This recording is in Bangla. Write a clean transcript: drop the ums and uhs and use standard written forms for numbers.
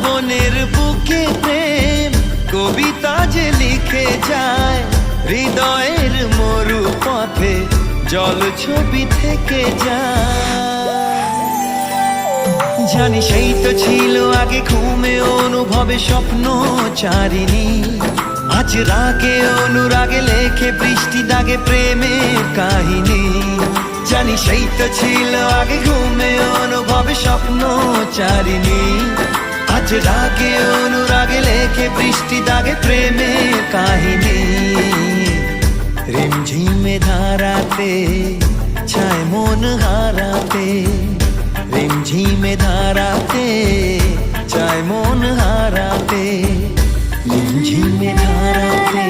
বনের বুকে প্রেম কবিতা যে লিখে যায়, হৃদয়ের মরু পথে জল ছবি থেকে যায়। জানি সেই তো ছিল আগে ঘুমে অনুভবে স্বপ্ন চারিণী, আজ রাগে অনুরাগে লেখে বৃষ্টি দাগে প্রেমের কাহিনী। জানি সেই তো ছিল আগে ঘুমে অনুভবে স্বপ্ন চারিণী, আজ রাগে অনুরাগে লেখে বৃষ্টি দাগে প্রেমের কাহিনী। রিমঝিমে ধারাতে ছায় মন হারাতে, রিমঝিমে ধারাতে চায় মন হারাতে, রিমঝিমে ধারাতে।